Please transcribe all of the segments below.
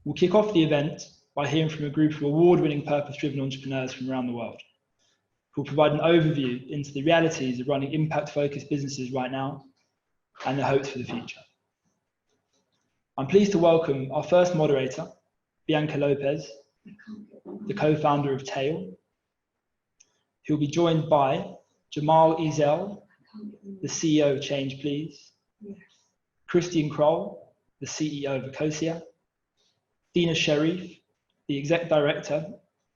We'll kick off the event by hearing from a group of award-winning purpose-driven entrepreneurs from around the world, who will provide an overview into the realities of running impact-focused businesses right now and the hopes for the future. I'm pleased to welcome our first moderator, Bianca Lopes, the co-founder of Talle, who will be joined by Jamal Ezel, the CEO of Change Please, Christian Kroll, the CEO of Ecosia, Dina Sharif, the Exec Director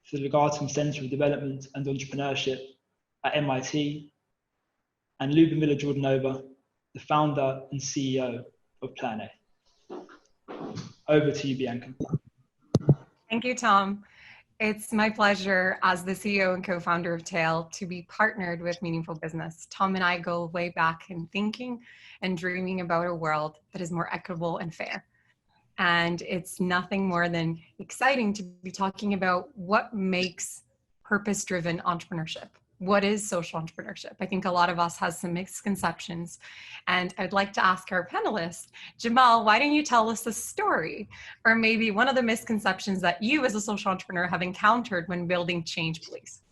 for the Legatum Center of Development and Entrepreneurship at MIT, and Lubomila Jordanova, the founder and CEO of Plan A. Over to you, Bianca. Thank you, Tom. It's my pleasure as the CEO and co-founder of Talle to be partnered with Meaningful Business. Tom and I go way back in thinking and dreaming about a world that is more equitable and fair. And it's nothing more than exciting to be talking about what makes purpose-driven entrepreneurship. What is social entrepreneurship? I think a lot of us has some misconceptions. And I'd like to ask our panelist, Jamal, why don't you tell us a story? Or maybe one of the misconceptions that you as a social entrepreneur have encountered when building Change Please.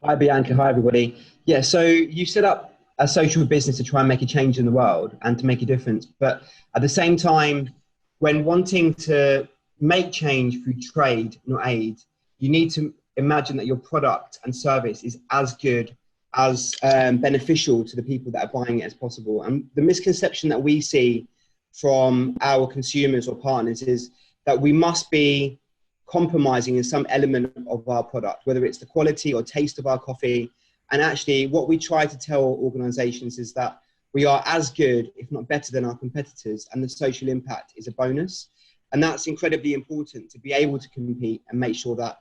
Hi, Bianca. Hi, everybody. Yeah, so you set up a social business to try and make a change in the world and to make a difference. But at the same time, when wanting to make change through trade, not aid, you need to imagine that your product and service is as good, as beneficial to the people that are buying it as possible. And the misconception that we see from our consumers or partners is that we must be compromising in some element of our product, whether it's the quality or taste of our coffee. And actually what we try to tell organizations is that we are as good, if not better than our competitors, and the social impact is a bonus. And that's incredibly important to be able to compete and make sure that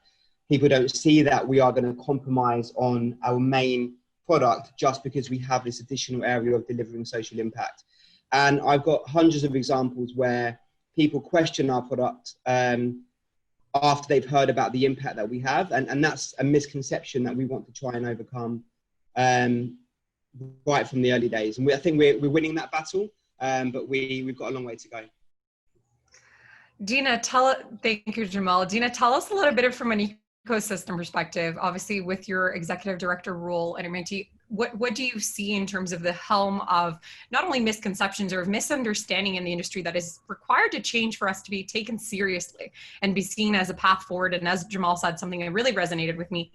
people don't see that we are going to compromise on our main product just because we have this additional area of delivering social impact. And I've got hundreds of examples where people question our product after they've heard about the impact that we have. And that's a misconception that we want to try and overcome right from the early days. And I think we're winning that battle, but we've got a long way to go. Dina, thank you, Jamal. Dina, tell us a little bit from an ecosystem perspective, obviously with your executive director role at MIT, what do you see in terms of the helm of not only misconceptions or misunderstanding in the industry that is required to change for us to be taken seriously and be seen as a path forward? And as Jamal said, something that really resonated with me,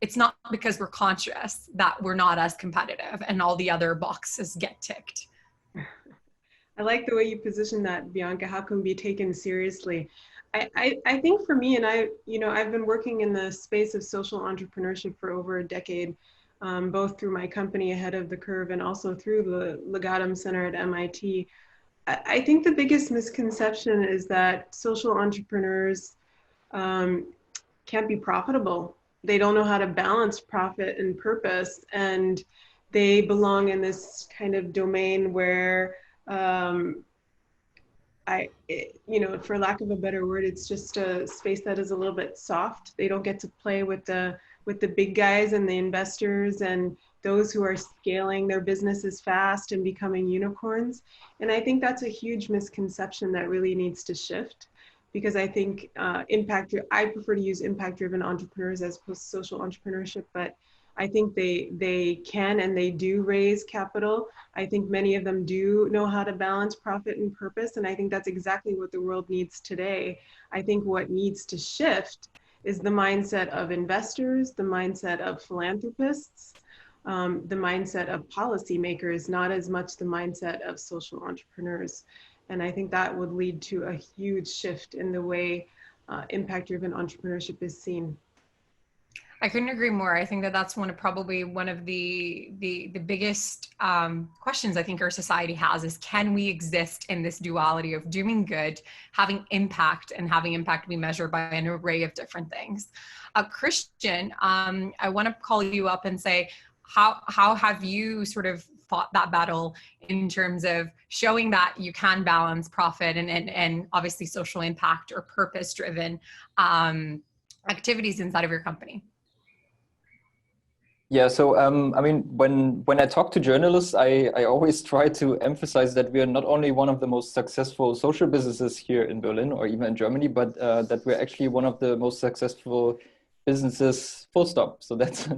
it's not because we're conscious that we're not as competitive and all the other boxes get ticked. I like the way you position that, Bianca. How can we be taken seriously? I think for me, and I've been working in the space of social entrepreneurship for over a decade, both through my company Ahead of the Curve and also through the Legatum Center at MIT. I think the biggest misconception is that social entrepreneurs can't be profitable. They don't know how to balance profit and purpose, and they belong in this kind of domain where for lack of a better word, it's just a space that is a little bit soft. They don't get to play with the big guys and the investors and those who are scaling their businesses fast and becoming unicorns. And I think that's a huge misconception that really needs to shift, because I think I prefer to use impact-driven entrepreneurs as opposed to social entrepreneurship, but I think they can and they do raise capital. I think many of them do know how to balance profit and purpose. And I think that's exactly what the world needs today. I think what needs to shift is the mindset of investors, the mindset of philanthropists, the mindset of policymakers, not as much the mindset of social entrepreneurs. And I think that would lead to a huge shift in the way impact-driven entrepreneurship is seen. I couldn't agree more. I think that that's probably one of the biggest questions I think our society has is, can we exist in this duality of doing good, having impact, and having impact be measured by an array of different things? Christian, I want to call you up and say, how have you sort of fought that battle in terms of showing that you can balance profit and obviously social impact or purpose-driven activities inside of your company? Yeah, so I mean, when I talk to journalists, I always try to emphasize that we are not only one of the most successful social businesses here in Berlin or even in Germany, but that we're actually one of the most successful businesses, full stop. So that's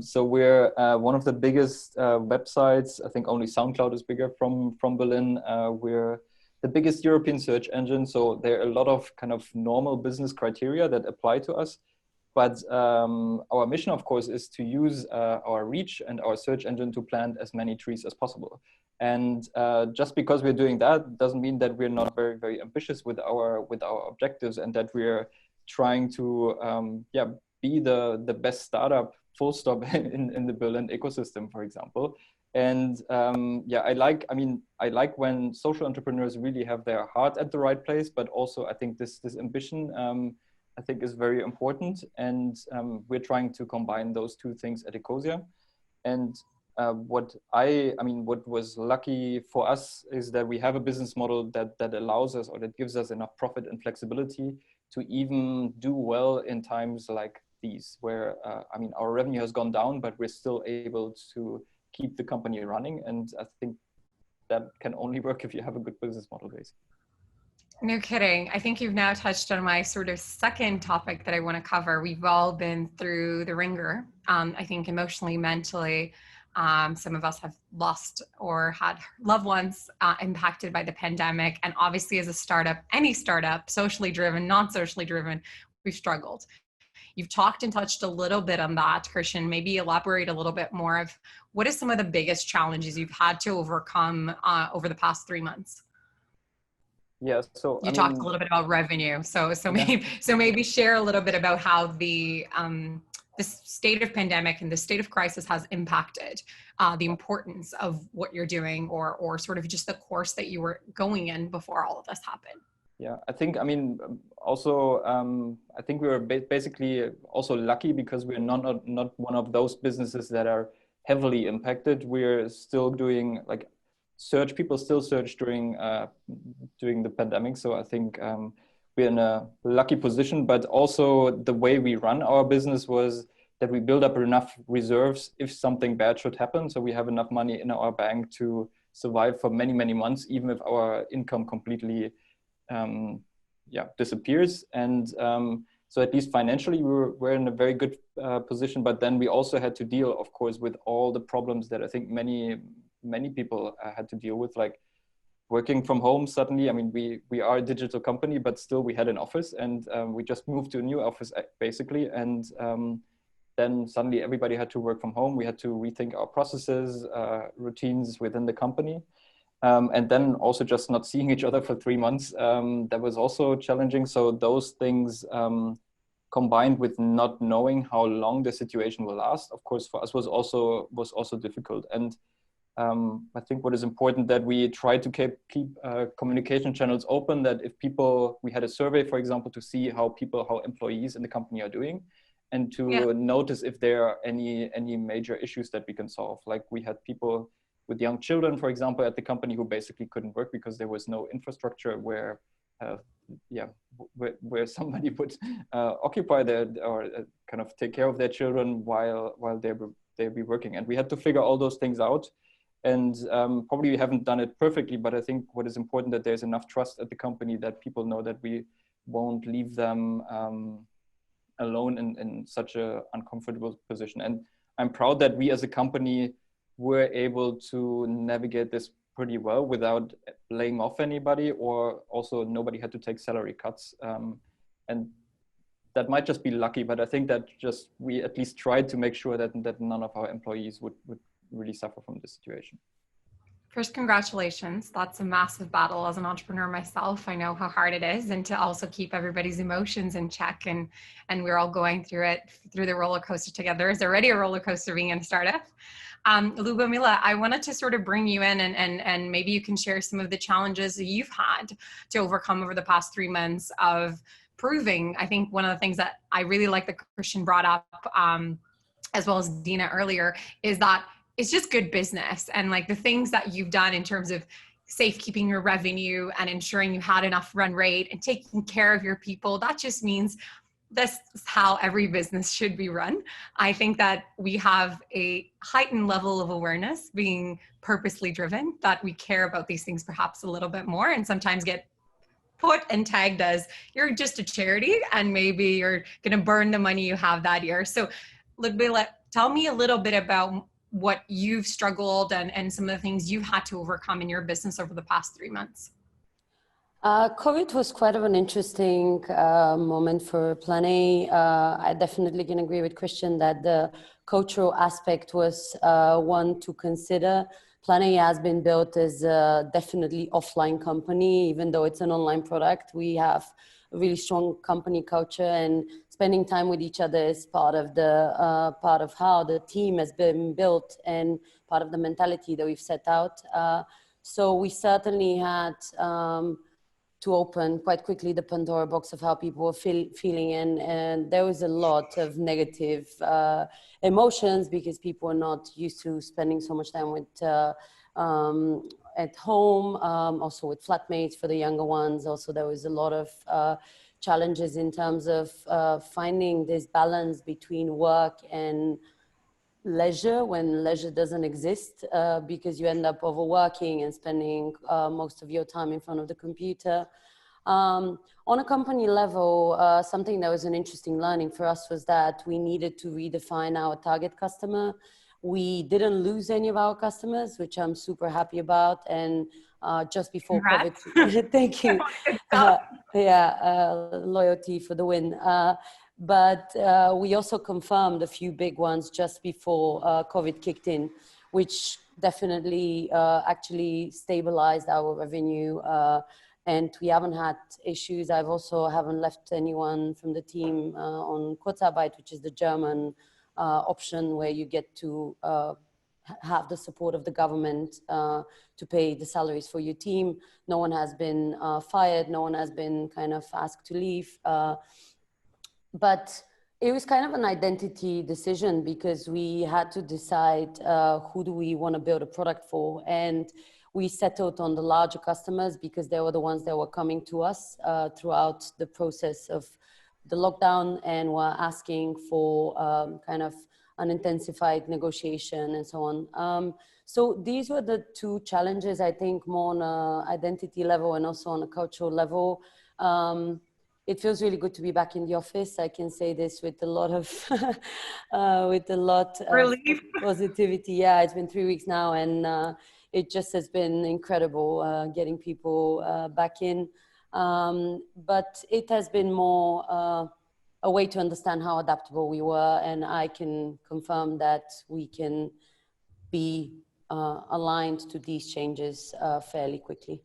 so we're one of the biggest websites. I think only SoundCloud is bigger from Berlin. We're the biggest European search engine. So there are a lot of kind of normal business criteria that apply to us. But our mission, of course, is to use our reach and our search engine to plant as many trees as possible. And just because we're doing that doesn't mean that we're not very, very ambitious with our objectives, and that we're trying to be the best startup, full stop, in the Berlin ecosystem, for example. And I like when social entrepreneurs really have their heart at the right place, but also I think this ambition I think is very important, and we're trying to combine those two things at Ecosia. And what was lucky for us is that we have a business model that allows us, or that gives us enough profit and flexibility to even do well in times like these, where our revenue has gone down, but we're still able to keep the company running. And I think that can only work if you have a good business model, basically. No kidding. I think you've now touched on my sort of second topic that I want to cover. We've all been through the ringer. I think emotionally, mentally, some of us have lost or had loved ones impacted by the pandemic. And obviously as a startup, any startup, socially driven, not socially driven, we've struggled. You've talked and touched a little bit on that, Christian. Maybe elaborate a little bit more of what are some of the biggest challenges you've had to overcome over the past 3 months? Yeah, so you talked a little bit about revenue, so maybe share a little bit about how the state of pandemic and the state of crisis has impacted the importance of what you're doing, or sort of just the course that you were going in before all of this happened. Yeah, I think also I think we were basically also lucky because we're not one of those businesses that are heavily impacted. We're still doing like people still search during the pandemic. So I think we're in a lucky position, but also the way we run our business was that we build up enough reserves if something bad should happen. So we have enough money in our bank to survive for many, many months, even if our income completely disappears. And so at least financially, we're in a very good position. But then we also had to deal, of course, with all the problems that I think many people had to deal with, like working from home suddenly. I mean, we are a digital company, but still we had an office, and we just moved to a new office basically. And then suddenly everybody had to work from home. We had to rethink our processes, routines within the company. And then also just not seeing each other for 3 months, that was also challenging. So those things combined with not knowing how long the situation will last, of course, for us was also difficult. And I think what is important that we try to keep communication channels open, that if we had a survey, for example, to see how employees in the company are doing, and to notice if there are any major issues that we can solve. Like we had people with young children, for example, at the company who basically couldn't work because there was no infrastructure where somebody would occupy or kind of take care of their children while they'd be working. And we had to figure all those things out. And probably we haven't done it perfectly, but I think what is important that there's enough trust at the company that people know that we won't leave them alone in such an uncomfortable position. And I'm proud that we as a company were able to navigate this pretty well without laying off anybody, or also nobody had to take salary cuts. And that might just be lucky, but I think that we at least tried to make sure that none of our employees would really suffer from this situation. First, congratulations. That's a massive battle. As an entrepreneur myself, I know how hard it is, and to also keep everybody's emotions in check. And we're all going through the roller coaster together. It's already a roller coaster being in a startup. Lubomila, I wanted to sort of bring you in and maybe you can share some of the challenges you've had to overcome over the past 3 months of proving. I think one of the things that I really like that Christian brought up, as well as Dina earlier, is that it's just good business, and like the things that you've done in terms of safekeeping your revenue and ensuring you had enough run rate and taking care of your people. That just means this is how every business should be run. I think that we have a heightened level of awareness, being purposely driven, that we care about these things perhaps a little bit more, and sometimes get put and tagged as you're just a charity and maybe you're going to burn the money you have that year. So tell me a little bit about what you've struggled and some of the things you've had to overcome in your business over the past 3 months. COVID was quite of an interesting moment for Plan A. I definitely can agree with Christian that the cultural aspect was one to consider. Plan A has been built as a definitely offline company, even though it's an online product. We have a really strong company culture, and spending time with each other is part of how the team has been built and part of the mentality that we've set out. So we certainly had to open quite quickly the Pandora box of how people were feeling, and there was a lot of negative emotions because people are not used to spending so much time with at home, also with flatmates for the younger ones. Also, there was a lot of challenges in terms of finding this balance between work and leisure when leisure doesn't exist, because you end up overworking and spending most of your time in front of the computer. On a company level, something that was an interesting learning for us was that we needed to redefine our target customer. We didn't lose any of our customers, which I'm super happy about. And just before COVID, thank you. Loyalty for the win. But we also confirmed a few big ones just before COVID kicked in, which definitely actually stabilized our revenue. And we haven't had issues. I've also haven't left anyone from the team on Kurzarbeit, which is the German option where you get to have the support of the government to pay the salaries for your team. No one has been fired. No one has been kind of asked to leave. But it was kind of an identity decision because we had to decide who do we want to build a product for. And we settled on the larger customers because they were the ones that were coming to us throughout the process of the lockdown and were asking for kind of an intensified negotiation and so on. So these were the two challenges, I think, more on an identity level and also on a cultural level. It feels really good to be back in the office. I can say this with a lot of relief, positivity. Yeah, it's been 3 weeks now, and it just has been incredible getting people back in. But it has been more a way to understand how adaptable we were, and I can confirm that we can be aligned to these changes fairly quickly.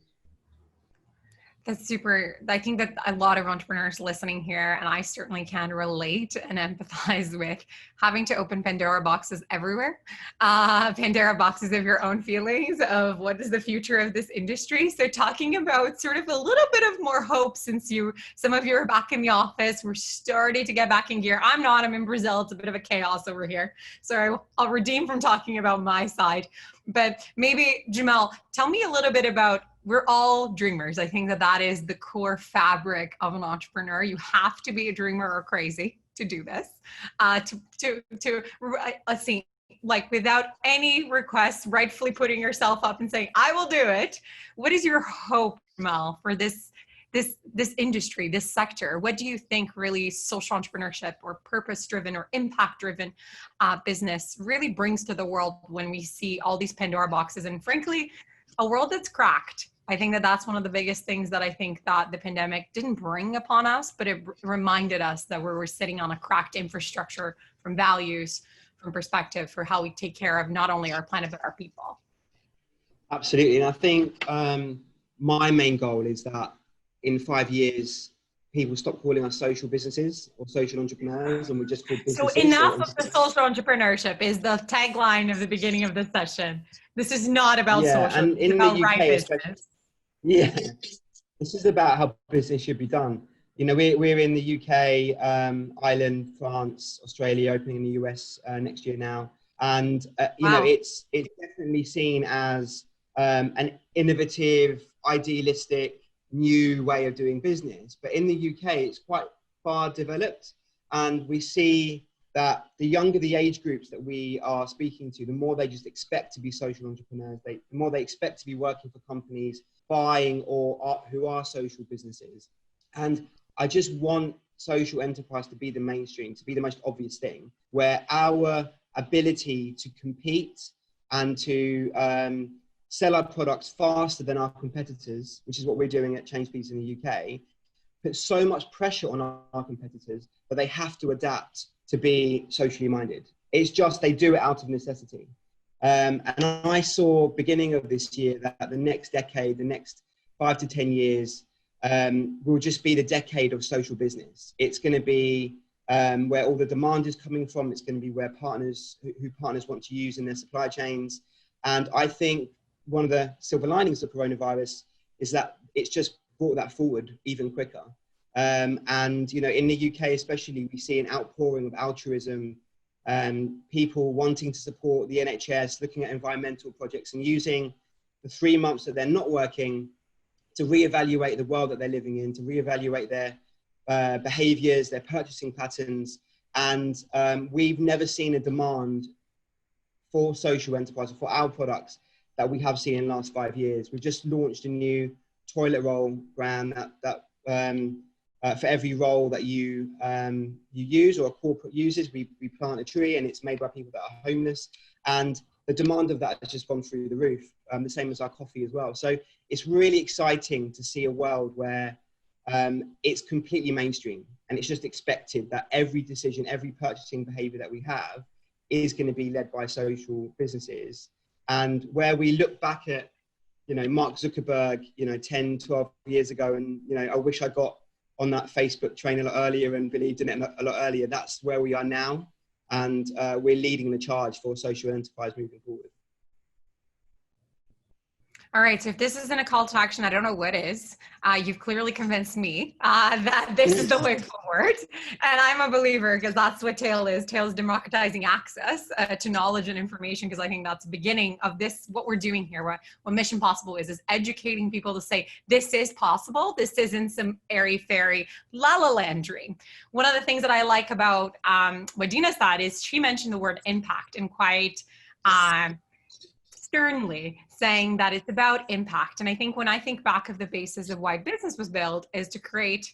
That's super. I think that a lot of entrepreneurs listening here, and I certainly can relate and empathize with having to open Pandora boxes everywhere. Pandora boxes of your own feelings of what is the future of this industry. So talking about sort of a little bit of more hope since some of you are back in the office, we're starting to get back in gear. I'm not, I'm in Brazil. It's a bit of a chaos over here. So I'll redeem from talking about my side. But maybe Jamel, tell me a little bit about, we're all dreamers. I think that is the core fabric of an entrepreneur. You have to be a dreamer or crazy to do this. Let's see, like without any requests, rightfully putting yourself up and saying, I will do it. What is your hope, Mel, for this industry, this sector? What do you think really social entrepreneurship or purpose-driven or impact-driven business really brings to the world when we see all these Pandora boxes and frankly, a world that's cracked? I think that that's one of the biggest things that I think that the pandemic didn't bring upon us, but it reminded us that we're sitting on a cracked infrastructure from values, from perspective for how we take care of not only our planet, but our people. Absolutely. And I think my main goal is that in 5 years, people stop calling us social businesses or social entrepreneurs, and we just call businesses. So enough of the social entrepreneurship is the tagline of the beginning of the session. This is not about social, and in about the UK, right business. Yeah, this is about how business should be done. You know, we're in the UK, Ireland, France, Australia, opening in the US next year now. And, you know, it's definitely seen as an innovative, idealistic, new way of doing business. But in the UK, it's quite far developed, and we see that the younger the age groups that we are speaking to, the more they just expect to be social entrepreneurs. The more they expect to be working for companies, buying who are social businesses. And I just want social enterprise to be the mainstream, to be the most obvious thing, where our ability to compete and to sell our products faster than our competitors, which is what we're doing at Changepeace in the UK, puts so much pressure on our competitors that they have to adapt to be socially minded. It's just, they do it out of necessity. And I saw beginning of this year that the next decade, the next 5 to 10 years, will just be the decade of social business. It's going to be where all the demand is coming from. It's going to be where partners, who partners want to use in their supply chains. And I think one of the silver linings of coronavirus is that it's just brought that forward even quicker. And, you know, in the UK especially, we see an outpouring of altruism, people wanting to support the NHS, looking at environmental projects and using the 3 months that they're not working to reevaluate the world that they're living in, to reevaluate their behaviors, their purchasing patterns. And we've never seen a demand for social enterprise, for our products, that we have seen in the last 5 years. We've just launched a new toilet roll brand that for every roll that you use or a corporate uses, we plant a tree, and it's made by people that are homeless. And the demand of that has just gone through the roof, the same as our coffee as well. So it's really exciting to see a world where it's completely mainstream, and it's just expected that every decision, every purchasing behavior that we have is going to be led by social businesses. And where we look back at, you know, Mark Zuckerberg, you know, 10, 12 years ago, and, you know, I wish I got on that Facebook train a lot earlier and believed in it a lot earlier. That's where we are now. And we're leading the charge for social enterprise moving forward. All right, so if this isn't a call to action, I don't know what is. You've clearly convinced me that this is the way forward. And I'm a believer, because that's what Talle is. Talle is democratizing access to knowledge and information, because I think that's the beginning of this, what we're doing here. What Mission Possible is educating people to say, this is possible. This isn't some airy-fairy la-la land dream. One of the things that I like about what Dina said is she mentioned the word impact, and quite sternly saying that it's about impact. And I think when I think back of the basis of why business was built is to create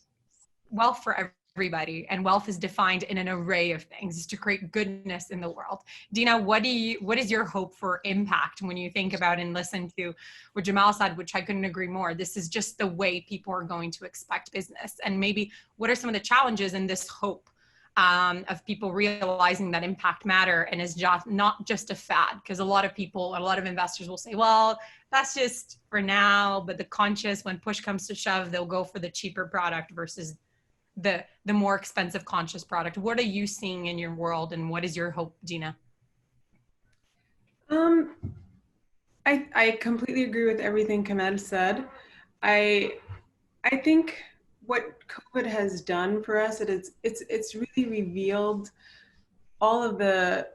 wealth for everybody, and wealth is defined in an array of things, is to create goodness in the world. Dina, what is your hope for impact when you think about and listen to what Jamal said, which I couldn't agree more? This is just the way people are going to expect business. And maybe what are some of the challenges in this hope of people realizing that impact matter and is just not just a fad? Because a lot of people, a lot of investors will say, well, that's just for now, but the conscious, when push comes to shove, they'll go for the cheaper product versus the more expensive conscious product. What are you seeing in your world, and what is your hope, Dina? I completely agree with everything Kamal said. I think what COVID has done for us, it's really revealed all of the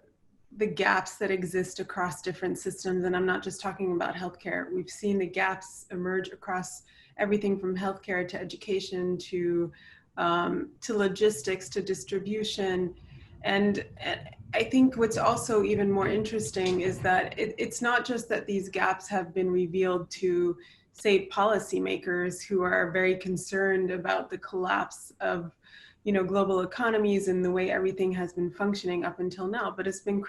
gaps that exist across different systems. And I'm not just talking about healthcare. We've seen the gaps emerge across everything from healthcare to education to logistics to distribution. And I think what's also even more interesting is that it's not just that these gaps have been revealed to, say, policymakers who are very concerned about the collapse of, you know, global economies and the way everything has been functioning up until now, but it's become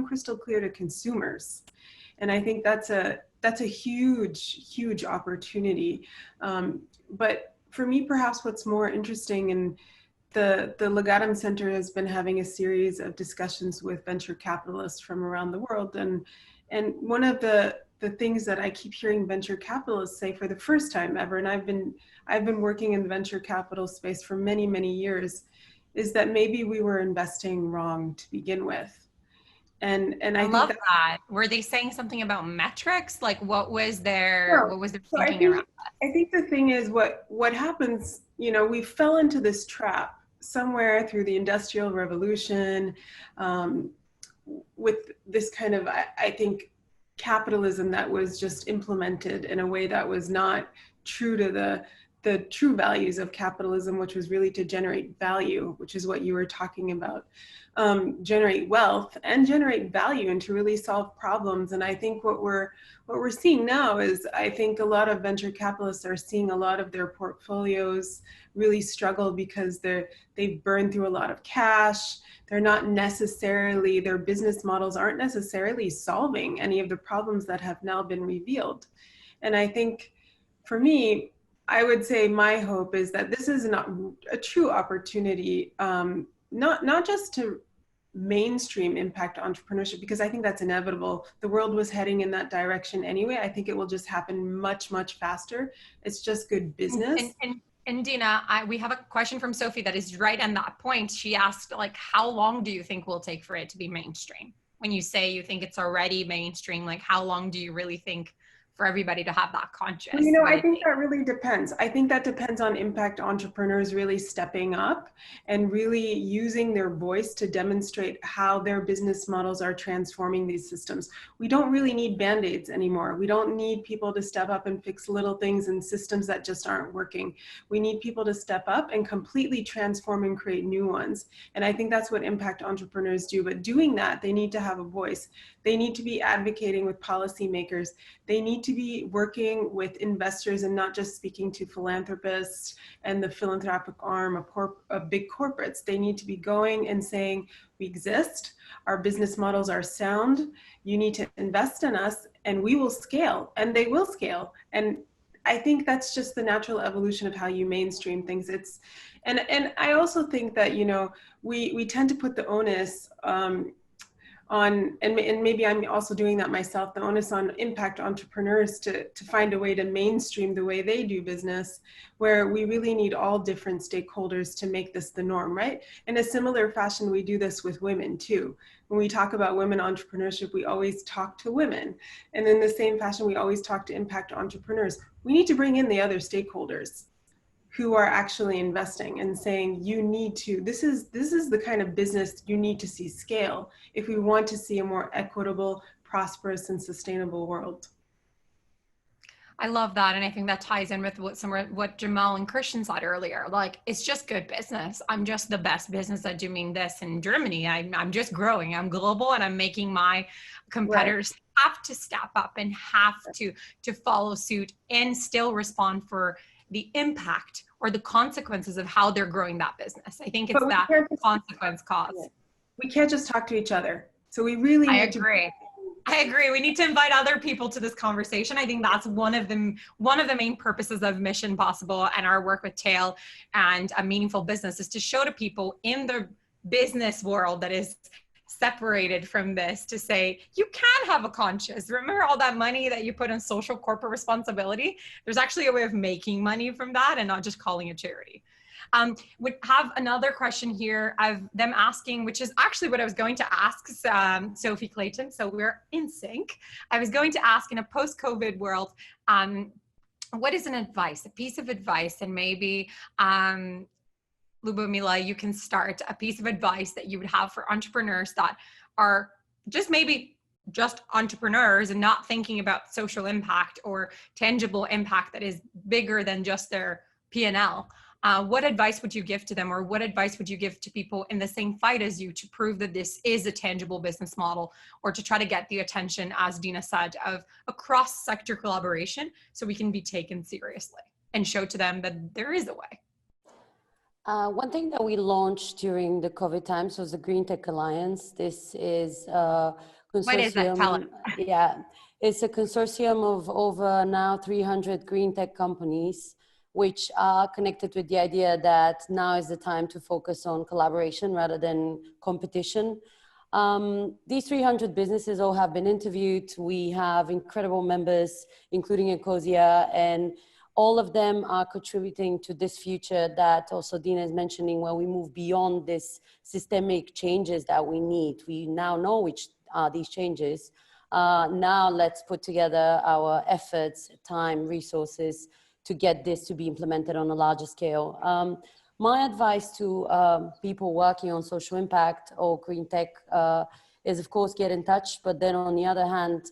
crystal clear to consumers. And I think that's a huge opportunity. But for me, perhaps what's more interesting, and the Legatum Center has been having a series of discussions with venture capitalists from around the world. And one of the things that I keep hearing venture capitalists say for the first time ever, and I've been working in the venture capital space for many years, is that maybe we were investing wrong to begin with. And I love that. Were they saying something about metrics? Like what was their thinking around that? I think the thing is what happens, you know, we fell into this trap somewhere through the Industrial Revolution, with this kind of, I think, capitalism that was just implemented in a way that was not true to the true values of capitalism, which was really to generate value, which is what you were talking about, generate wealth and generate value, and to really solve problems. And I think what we're seeing now is, I think a lot of venture capitalists are seeing a lot of their portfolios really struggle because they've burned through a lot of cash. They're not necessarily, their business models aren't necessarily solving any of the problems that have now been revealed. And I think for me, I would say my hope is that this is not a true opportunity, not just to mainstream impact entrepreneurship, because I think that's inevitable. The world was heading in that direction anyway. I think it will just happen much, much faster. It's just good business. And Dina, we have a question from Sophie that is right on that point. She asked, like, how long do you think will take for it to be mainstream? When you say you think it's already mainstream, like, how long do you really think for everybody to have that conscious? Well, you know, I think that really depends. I think that depends on impact entrepreneurs really stepping up and really using their voice to demonstrate how their business models are transforming these systems. We don't really need band-aids anymore. We don't need people to step up and fix little things in systems that just aren't working. We need people to step up and completely transform and create new ones. And I think that's what impact entrepreneurs do. But doing that, they need to have a voice. They need to be advocating with policymakers. They need to be working with investors and not just speaking to philanthropists and the philanthropic arm of big corporates. They need to be going and saying, we exist, our business models are sound, you need to invest in us, and we will scale, and they will scale. And I think that's just the natural evolution of how you mainstream things. And I also think that, you know, we tend to put the onus on, and maybe I'm also doing that myself, the onus on impact entrepreneurs to find a way to mainstream the way they do business, where we really need all different stakeholders to make this the norm, right? In a similar fashion, we do this with women too. When we talk about women entrepreneurship, we always talk to women. And in the same fashion, we always talk to impact entrepreneurs. We need to bring in the other stakeholders who are actually investing and saying, you need to, this is the kind of business you need to see scale if we want to see a more equitable, prosperous, and sustainable world. I love that. And I think that ties in with what Jamal and Christian said earlier. Like, it's just good business. I'm just the best business at doing this in Germany. I'm just growing. I'm global, and I'm making my competitors have to step up and have to follow suit and still respond for the impact or the consequences of how they're growing that business. I think it's that consequence cause. We can't just talk to each other. So we really need to. I agree. We need to invite other people to this conversation. I think that's one of the main purposes of Mission Possible and our work with Talle and A Meaningful Business is to show to people in the business world that is separated from this, to say, you can have a conscience. Remember all that money that you put in social corporate responsibility? There's actually a way of making money from that and not just calling it charity. We have another question here of them asking, which is actually what I was going to ask Sophie Clayton. So we're in sync. I was going to ask, in a post-COVID world, what is a piece of advice, and maybe Lubomila, you can start, a piece of advice that you would have for entrepreneurs that are maybe just entrepreneurs and not thinking about social impact or tangible impact that is bigger than just their P&L. What advice would you give to them, or what advice would you give to people in the same fight as you to prove that this is a tangible business model, or to try to get the attention, as Dina said, of a cross-sector collaboration so we can be taken seriously and show to them that there is a way? One thing that we launched during the COVID times was the Green Tech Alliance. This is a consortium. What is that? Tell them. Yeah, it's a consortium of over now 300 green tech companies, which are connected with the idea that now is the time to focus on collaboration rather than competition. These 300 businesses all have been interviewed. We have incredible members, including Ecosia, and all of them are contributing to this future that also Dina is mentioning, where we move beyond this systemic changes that we need. We now know which are these changes. Now let's put together our efforts, time, resources to get this to be implemented on a larger scale. My advice to people working on social impact or green tech is, of course, get in touch, but then on the other hand,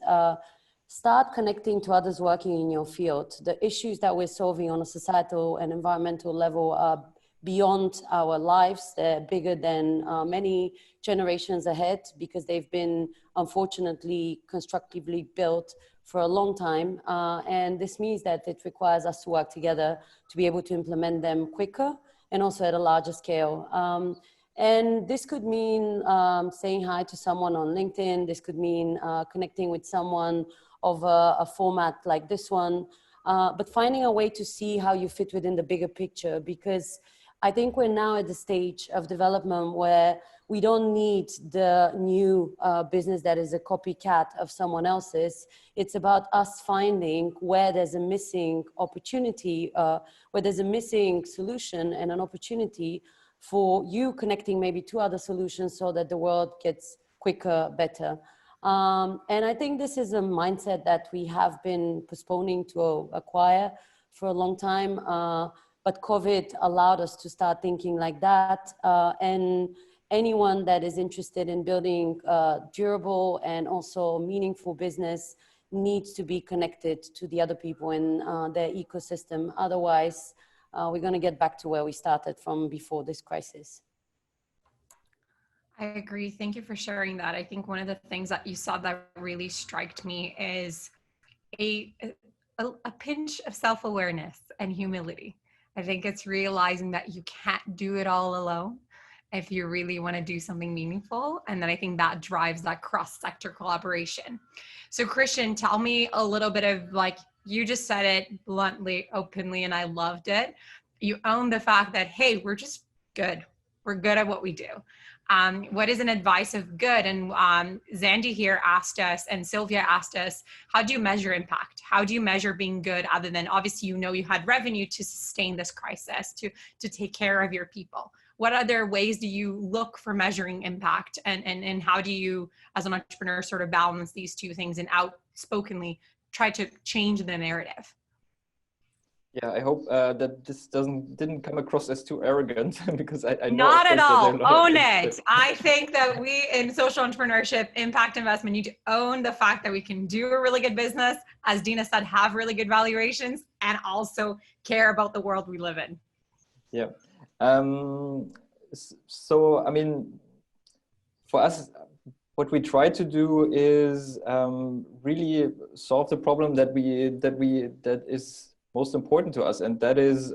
start connecting to others working in your field. The issues that we're solving on a societal and environmental level are beyond our lives. They're bigger than many generations ahead, because they've been unfortunately constructively built for a long time. And this means that it requires us to work together to be able to implement them quicker and also at a larger scale. And this could mean saying hi to someone on LinkedIn. This could mean connecting with someone of a format like this one, but finding a way to see how you fit within the bigger picture, because I think we're now at the stage of development where we don't need the new business that is a copycat of someone else's. It's about us finding where there's a missing opportunity, where there's a missing solution and an opportunity for you connecting maybe to other solutions so that the world gets quicker, better. And I think this is a mindset that we have been postponing to acquire for a long time. But COVID allowed us to start thinking like that. And anyone that is interested in building durable and also meaningful business needs to be connected to the other people in their ecosystem. Otherwise, we're going to get back to where we started from before this crisis. I agree. Thank you for sharing that. I think one of the things that you saw that really struck me is a pinch of self-awareness and humility. I think it's realizing that you can't do it all alone if you really want to do something meaningful. And then I think that drives that cross-sector collaboration. So Christian, tell me a little bit of, like, you just said it bluntly, openly, and I loved it. You own the fact that, hey, we're just good. We're good at what we do. What is an advice of good? And Zandy here asked us, and Sylvia asked us, how do you measure impact? How do you measure being good, other than obviously, you know, you had revenue to sustain this crisis, to take care of your people? What other ways do you look for measuring impact? And how do you, as an entrepreneur, sort of balance these two things and outspokenly try to change the narrative? Yeah, I hope that this didn't come across as too arrogant, because I know not at all. Own it. I think that we in social entrepreneurship, impact investment, need to own the fact that we can do a really good business, as Dina said, have really good valuations, and also care about the world we live in. Yeah. So I mean, for us, what we try to do is really solve the problem that is most important to us, and that is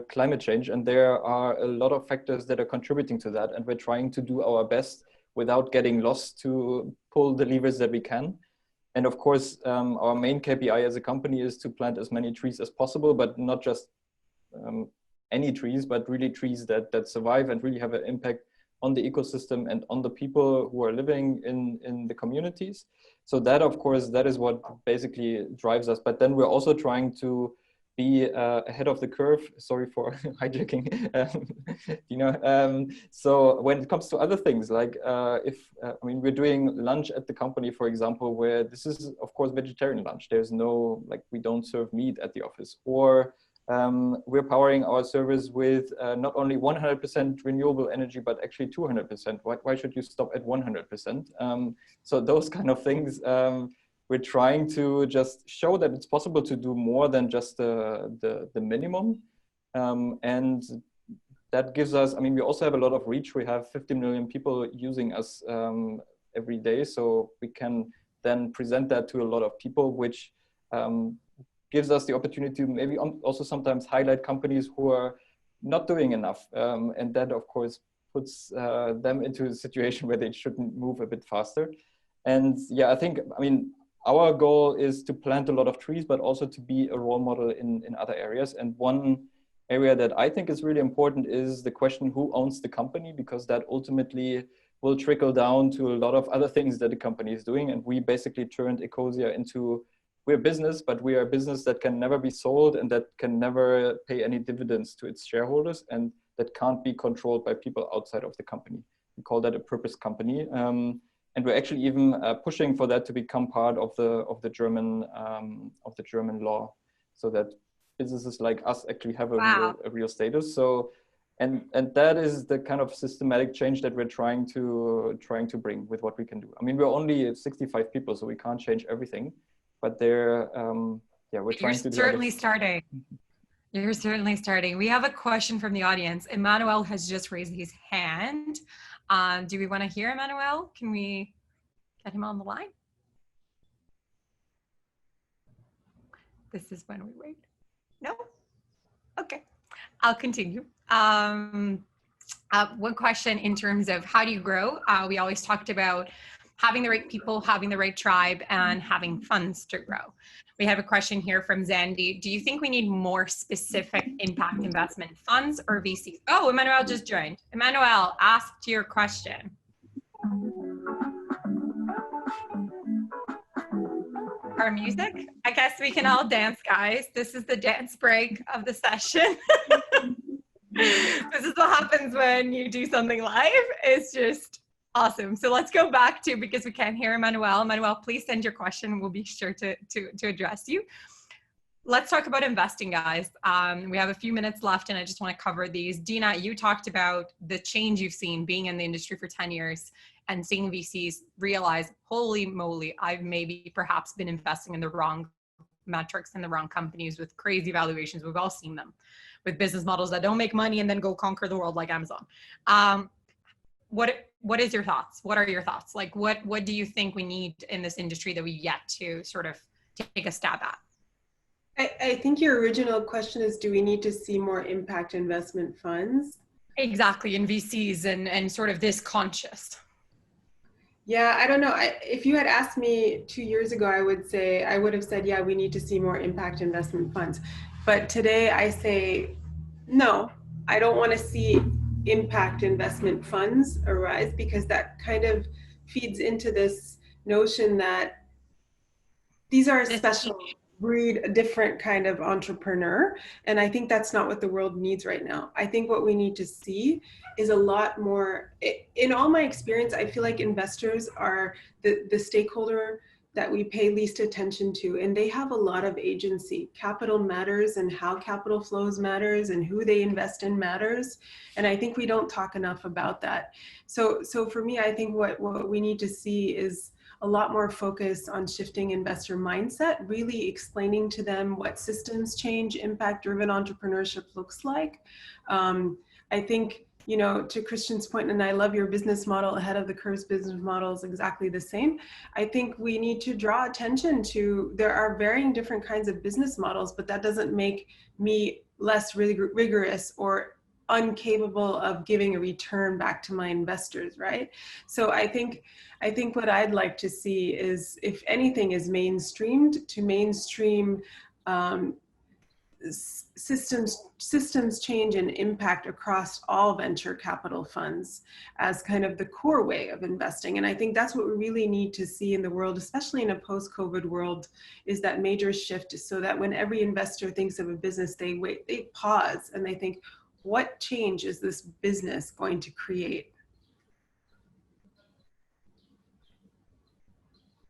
climate change. And there are a lot of factors that are contributing to that, and we're trying to do our best without getting lost to pull the levers that we can. And of course, our main KPI as a company is to plant as many trees as possible, but not just any trees, but really trees that survive and really have an impact on the ecosystem and on the people who are living in the communities. So that, of course, that is what basically drives us. But then we're also trying to be ahead of the curve. Sorry for hijacking, so when it comes to other things, like I mean, we're doing lunch at the company, for example, where this is, of course, vegetarian lunch. There's no, like, we don't serve meat at the office. Or we're powering our service with not only 100% renewable energy, but actually 200%. Why should you stop at 100%? So those kind of things, we're trying to just show that it's possible to do more than just the minimum. And that gives us, I mean, we also have a lot of reach. We have 50 million people using us every day. So we can then present that to a lot of people, which gives us the opportunity to maybe also sometimes highlight companies who are not doing enough. And that, of course, puts them into a situation where they shouldn't move a bit faster. And yeah, I mean, our goal is to plant a lot of trees, but also to be a role model in other areas. And one area that I think is really important is the question, who owns the company? Because that ultimately will trickle down to a lot of other things that the company is doing. And we basically turned Ecosia into, we're a business, but we are a business that can never be sold and that can never pay any dividends to its shareholders, and that can't be controlled by people outside of the company. We call that a purpose company. And we're actually even pushing for that to become part of the German law, so that businesses like us actually have a real status. So, and that is the kind of systematic change that we're trying to bring with what we can do. I mean, we're only 65 people, so we can't change everything, but they're, yeah, we're trying to do certainly starting. You're certainly starting. We have a question from the audience. Emmanuel has just raised his hand. Do we want to hear Emmanuel? Can we get him on the line? This is when we wait. No? Okay, I'll continue. One question in terms of how do you grow? We always talked about having the right people, having the right tribe, and having funds to grow. We have a question here from Zandy. Do you think we need more specific impact investment funds or VCs? Oh, Emmanuel just joined. Emmanuel, asked your question. Our music? I guess we can all dance, guys. This is the dance break of the session. This is what happens when you do something live. It's just awesome. So let's go back to, because we can't hear Emmanuel. Emmanuel, please send your question. We'll be sure to address you. Let's talk about investing, guys. We have a few minutes left and I just want to cover these. Dina, you talked about the change you've seen being in the industry for 10 years and seeing VCs realize, holy moly, I've maybe perhaps been investing in the wrong metrics and the wrong companies with crazy valuations. We've all seen them with business models that don't make money and then go conquer the world like Amazon. What is your thoughts? What are your thoughts? Like, what do you think we need in this industry that we yet to sort of take a stab at? I think your original question is, do we need to see more impact investment funds? Exactly, in VCs and sort of this conscious. Yeah, I don't know. If you had asked me 2 years ago, I would have said, yeah, we need to see more impact investment funds. But today I say, no, I don't want to see impact investment funds arise, because that kind of feeds into this notion that these are a special breed, a different kind of entrepreneur. And I think that's not what the world needs right now. I think what we need to see is a lot more, in all my experience, I feel like investors are the stakeholder that we pay least attention to, and they have a lot of agency. Capital matters, and how capital flows matters, and who they invest in matters. And I think we don't talk enough about that. So for me, I think what we need to see is a lot more focus on shifting investor mindset, really explaining to them what systems change, impact-driven entrepreneurship looks like. I think, you know, to Christian's point, and I love your business model, ahead of the curve's business model is exactly the same. I think we need to draw attention to, there are varying different kinds of business models, but that doesn't make me less rigorous or incapable of giving a return back to my investors, right? So I think what I'd like to see is, if anything is mainstreamed, to mainstream systems change and impact across all venture capital funds as kind of the core way of investing. And I think that's what we really need to see in the world, especially in a post-COVID world, is that major shift, so that when every investor thinks of a business, they pause and they think, what change is this business going to create?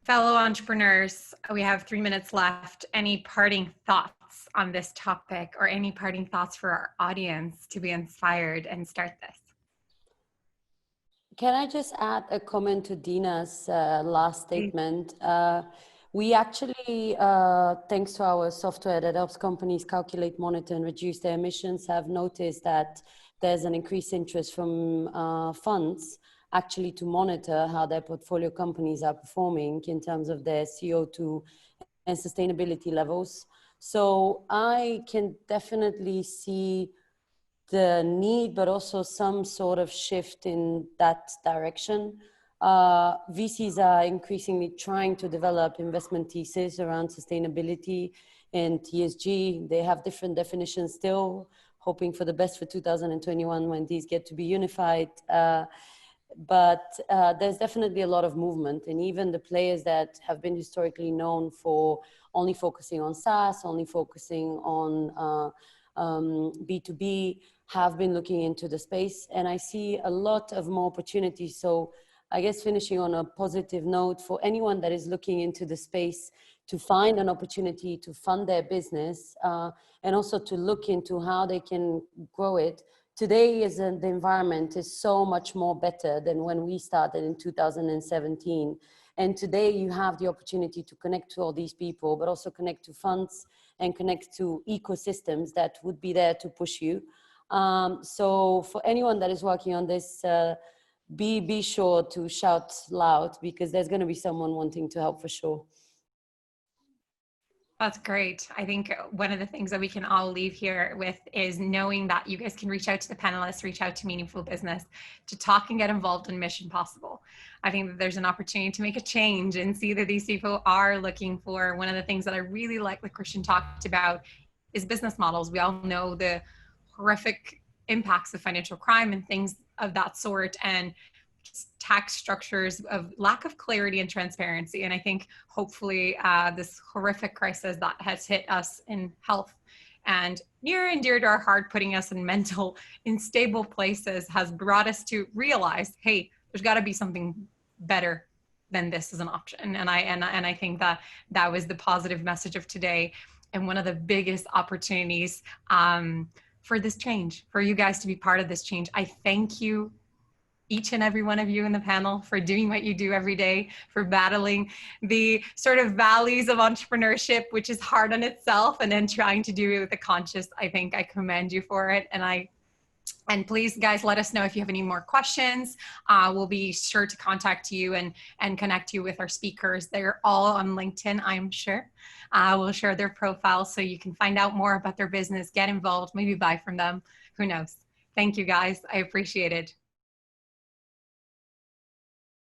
Fellow entrepreneurs, we have 3 minutes left. Any parting thoughts on this topic, or any parting thoughts for our audience to be inspired and start this? Can I just add a comment to Dina's last statement? We actually, thanks to our software that helps companies calculate, monitor, and reduce their emissions, have noticed that there's an increased interest from funds actually to monitor how their portfolio companies are performing in terms of their CO2 and sustainability levels. So I can definitely see the need, but also some sort of shift in that direction. VCs are increasingly trying to develop investment theses around sustainability and ESG. They have different definitions still, hoping for the best for 2021 when these get to be unified. But there's definitely a lot of movement, and even the players that have been historically known for only focusing on SaaS, only focusing on B2B, have been looking into the space, and I see a lot of more opportunities. So I guess finishing on a positive note, for anyone that is looking into the space to find an opportunity to fund their business and also to look into how they can grow it. Today the environment is so much more better than when we started in 2017. And today you have the opportunity to connect to all these people, but also connect to funds and connect to ecosystems that would be there to push you. So for anyone that is working on this, be sure to shout loud, because there's going to be someone wanting to help for sure. That's great. I think one of the things that we can all leave here with is knowing that you guys can reach out to the panelists, reach out to Meaningful Business to talk and get involved in Mission Possible. I think that there's an opportunity to make a change and see that these people are looking for. One of the things that I really like that Christian talked about is business models. We all know the horrific impacts of financial crime and things of that sort, and tax structures of lack of clarity and transparency. And I think hopefully this horrific crisis that has hit us in health and near and dear to our heart, putting us in mental unstable places, has brought us to realize, hey, there's got to be something better than this as an option. And I think that that was the positive message of today, and one of the biggest opportunities for this change, for you guys to be part of this change. I thank you, each and every one of you in the panel, for doing what you do every day, for battling the sort of valleys of entrepreneurship, which is hard on itself, and then trying to do it with a conscious. I think I commend you for it. And please, guys, let us know if you have any more questions. We'll be sure to contact you and connect you with our speakers. They're all on LinkedIn, I'm sure. We'll share their profiles so you can find out more about their business, get involved, maybe buy from them. Who knows? Thank you, guys. I appreciate it.